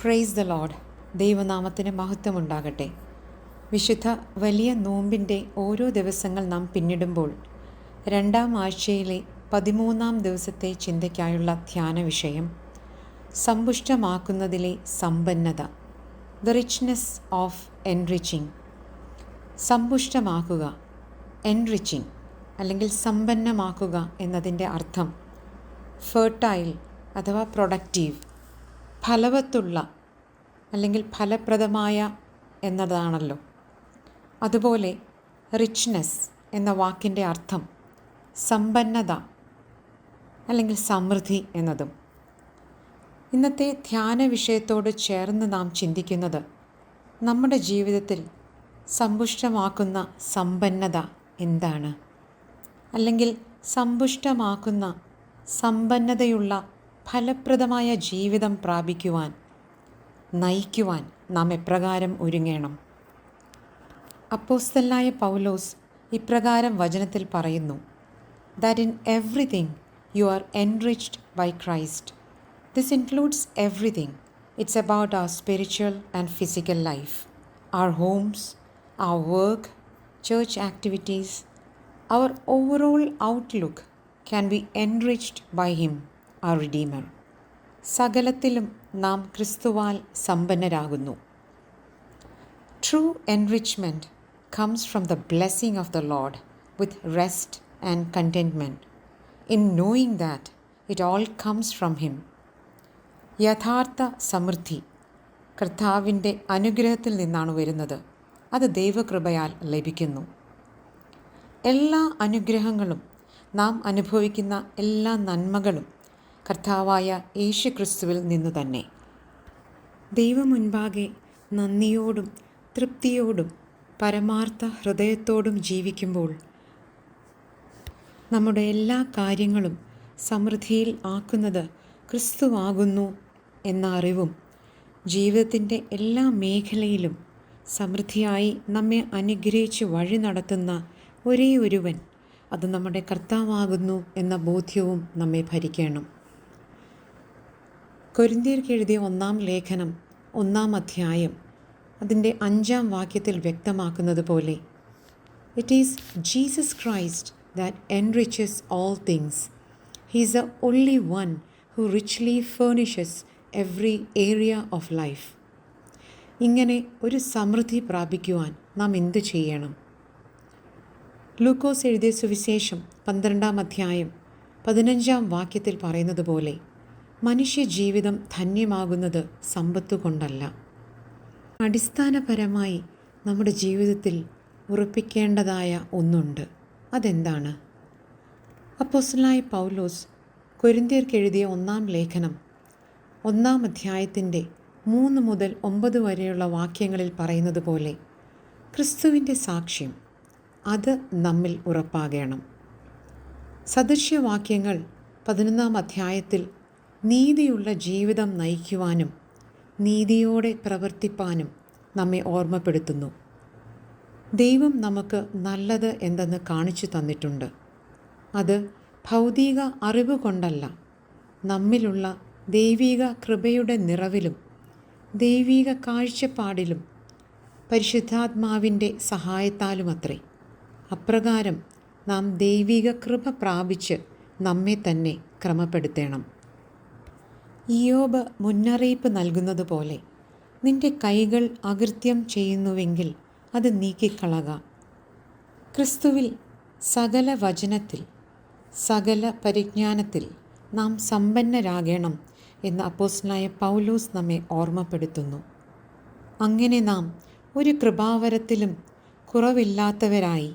Praise the Lord. ദൈവനാമത്തിന് മഹത്വമുണ്ടാകട്ടെ. വിശുദ്ധ വലിയ നോമ്പിൻ്റെ ഓരോ ദിവസങ്ങൾ നാം പിന്നിടുമ്പോൾ രണ്ടാം ആഴ്ചയിലെ 13-ാം ദിവസത്തെ ചിന്തയ്ക്കായുള്ള ധ്യാന വിഷയം സമ്പുഷ്ടമാക്കുന്നതിലെ സമ്പന്നത, ദ റിച്ച്നെസ് ഓഫ് എൻറിച്ചിങ്. സമ്പുഷ്ടമാക്കുക, എൻറിച്ചിങ് അല്ലെങ്കിൽ സമ്പന്നമാക്കുക എന്നതിൻ്റെ അർത്ഥം ഫെർട്ടൈൽ അഥവാ പ്രൊഡക്റ്റീവ്, ഫലവത്തുള്ള അല്ലെങ്കിൽ ഫലപ്രദമായ എന്നതാണല്ലോ. അതുപോലെ റിച്ച്നെസ് എന്ന വാക്കിൻ്റെ അർത്ഥം സമ്പന്നത അല്ലെങ്കിൽ സമൃദ്ധി എന്നതും. ഇന്നത്തെ ധ്യാന വിഷയത്തോട് ചേർന്ന് നാം ചിന്തിക്കുന്നത് നമ്മുടെ ജീവിതത്തിൽ സമ്പുഷ്ടമാക്കുന്ന സമ്പന്നത എന്താണ്, അല്ലെങ്കിൽ സമ്പുഷ്ടമാക്കുന്ന സമ്പന്നതയുള്ള ഫലപ്രദമായ ജീവിതം പ്രാപിക്കുവാൻ, നയിക്കുവാൻ നാം എപ്രകാരം ഒരുങ്ങണം. അപ്പോസ്തലനായ പൗലോസ് ഇപ്രകാരം വചനത്തിൽ പറയുന്നു, that in everything you are enriched by Christ. This includes everything. It's about our spiritual and physical life, our homes, our work, church activities. Our overall outlook can be enriched by Him, our Redeemer. സകലത്തിലും നാം ക്രിസ്തുവാൽ സമ്പന്നരാകുന്നു. True enrichment comes from the blessing of the Lord with rest and contentment in knowing that it all comes from Him. യഥാർത്ഥ സമൃദ്ധി കർത്താവിൻ്റെ അനുഗ്രഹത്തിൽ നിന്നാണ് വരുന്നത്. അത് ദൈവകൃപയാൽ ലഭിക്കുന്നു. എല്ലാ അനുഗ്രഹങ്ങളും, നാം അനുഭവിക്കുന്ന എല്ലാ നന്മകളും കർത്താവായ യേശു ക്രിസ്തുവിൽ നിന്നു തന്നെ. ദൈവമുൻപാകെ നന്ദിയോടും തൃപ്തിയോടും പരമാർത്ഥ ഹൃദയത്തോടും ജീവിക്കുമ്പോൾ നമ്മുടെ എല്ലാ കാര്യങ്ങളും സമൃദ്ധിയിൽ ആക്കുന്നത് ക്രിസ്തുവാകുന്നു എന്ന അറിവും ജീവിതത്തിൻ്റെ എല്ലാ മേഖലയിലും സമൃദ്ധിയായി നമ്മെ അനുഗ്രഹിച്ച് വഴി നടത്തുന്ന ഒരേ ഒരുവൻ, അത് നമ്മുടെ കർത്താവാകുന്നു എന്ന ബോധ്യവും നമ്മെ ഭരിക്കണം. കൊരിന്ത്യർക്ക് എഴുതിയ 1-ാം ലേഖനം 1-ാം അധ്യായം അതിൻ്റെ 5-ാം വാക്യത്തിൽ വ്യക്തമാക്കുന്നത് പോലെ, it is Jesus Christ that enriches all things. He is the only one who richly furnishes every area of life. ഇങ്ങനെ ഒരു സമൃദ്ധി പ്രാപിക്കുവാൻ നാം എന്തു ചെയ്യണം? ലൂക്കോസ് എഴുതിയ സുവിശേഷം 12-ാം അധ്യായം 15-ാം വാക്യത്തിൽ പറയുന്നത് പോലെ, മനുഷ്യജീവിതം ധന്യമാകുന്നത് സമ്പത്ത് കൊണ്ടല്ല. അടിസ്ഥാനപരമായി നമ്മുടെ ജീവിതത്തിൽ ഉറപ്പിക്കേണ്ടതായ ഒന്നുണ്ട്. അതെന്താണ്? അപ്പോസ്തലനായ പൗലോസ് കൊരിന്ത്യർക്ക് എഴുതിയ 1-ാം ലേഖനം 1-ാം അധ്യായത്തിൻ്റെ 3 മുതൽ 9 വരെയുള്ള വാക്യങ്ങളിൽ പറയുന്നത് പോലെ, ക്രിസ്തുവിൻ്റെ സാക്ഷ്യം അത് നമ്മിൽ ഉറപ്പാകണം. സദൃശ്യവാക്യങ്ങൾ 11-ാം അധ്യായത്തിൽ നീതിയുള്ള ജീവിതം നയിക്കുവാനും നീതിയോടെ പ്രവർത്തിപ്പാനും നമ്മെ ഓർമ്മപ്പെടുത്തുന്നു. ദൈവം നമുക്ക് നല്ലത് എന്തെന്ന് കാണിച്ചു തന്നിട്ടുണ്ട്. അത് ഭൗതിക അറിവ് കൊണ്ടല്ല, നമ്മിലുള്ള ദൈവിക കൃപയുടെ നിറവിലും ദൈവിക കാഴ്ചപ്പാടിലും പരിശുദ്ധാത്മാവിൻ്റെ സഹായത്താലുമത്രേ. അപ്രകാരം നാം ദൈവിക കൃപ പ്രാപിച്ച് നമ്മെ തന്നെ ക്രമപ്പെടുത്തണം. ഇയ്യോബ് മുന്നറിയിപ്പ് നൽകുന്നത് പോലെ, നിന്റെ കൈകൾ അകൃത്യം ചെയ്യുന്നുവെങ്കിൽ അത് നീക്കിക്കളക. ക്രിസ്തുവിൽ സകല വചനത്തിൽ സകല പരിജ്ഞാനത്തിൽ നാം സമ്പന്നരാകണം എന്ന് അപ്പോസ്തലനായ പൗലോസ് നമ്മെ ഓർമ്മപ്പെടുത്തുന്നു. അങ്ങനെ നാം ഒരു കൃപാവരത്തിലും കുറവില്ലാത്തവരായി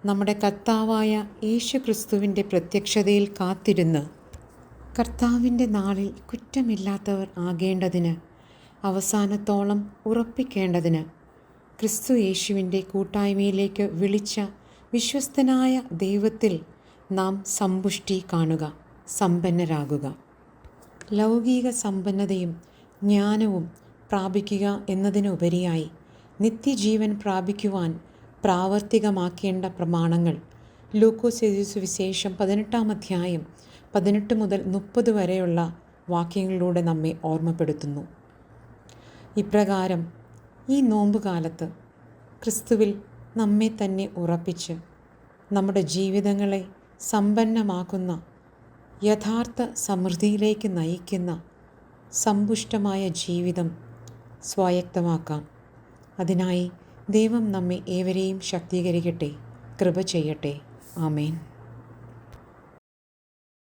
നമ്മുടെ കർത്താവായ യേശു ക്രിസ്തുവിൻ്റെ പ്രത്യക്ഷതയിൽ കാത്തിരുന്ന് കർത്താവിൻ്റെ നാളിൽ കുറ്റമില്ലാത്തവർ ആകേണ്ടതിന്, അവസാനത്തോളം ഉറപ്പിക്കേണ്ടതിന്, ക്രിസ്തു യേശുവിൻ്റെ കൂട്ടായ്മയിലേക്ക് വിളിച്ച വിശ്വസ്തനായ ദൈവത്തിൽ നാം സമ്പുഷ്ടി കാണുക, സമ്പന്നരാകുക. ലൗകിക സമ്പന്നതയും ജ്ഞാനവും പ്രാപിക്കുക എന്നതിനുപരിയായി നിത്യജീവൻ പ്രാപിക്കുവാൻ പ്രാവർത്തികമാക്കേണ്ട പ്രമാണങ്ങൾ ലൂക്കോസ് എഴുതിയ സുവിശേഷം 18-ാം അധ്യായം 18 മുതൽ 30 വരെയുള്ള വാക്യങ്ങളിലൂടെ നമ്മെ ഓർമ്മപ്പെടുത്തുന്നു. ഇപ്രകാരം ഈ നോമ്പുകാലത്ത് ക്രിസ്തുവിൽ നമ്മെ തന്നെ ഉറപ്പിച്ച് നമ്മുടെ ജീവിതങ്ങളെ സമ്പന്നമാക്കുന്ന, യഥാർത്ഥ സമൃദ്ധിയിലേക്ക് നയിക്കുന്ന സമ്പുഷ്ടമായ ജീവിതം സ്വായത്തമാക്കാം. അതിനായി ദൈവം നമ്മെ ഏവരെയും ശക്തീകരിക്കട്ടെ, കൃപ ചെയ്യട്ടെ. ആമേൻ.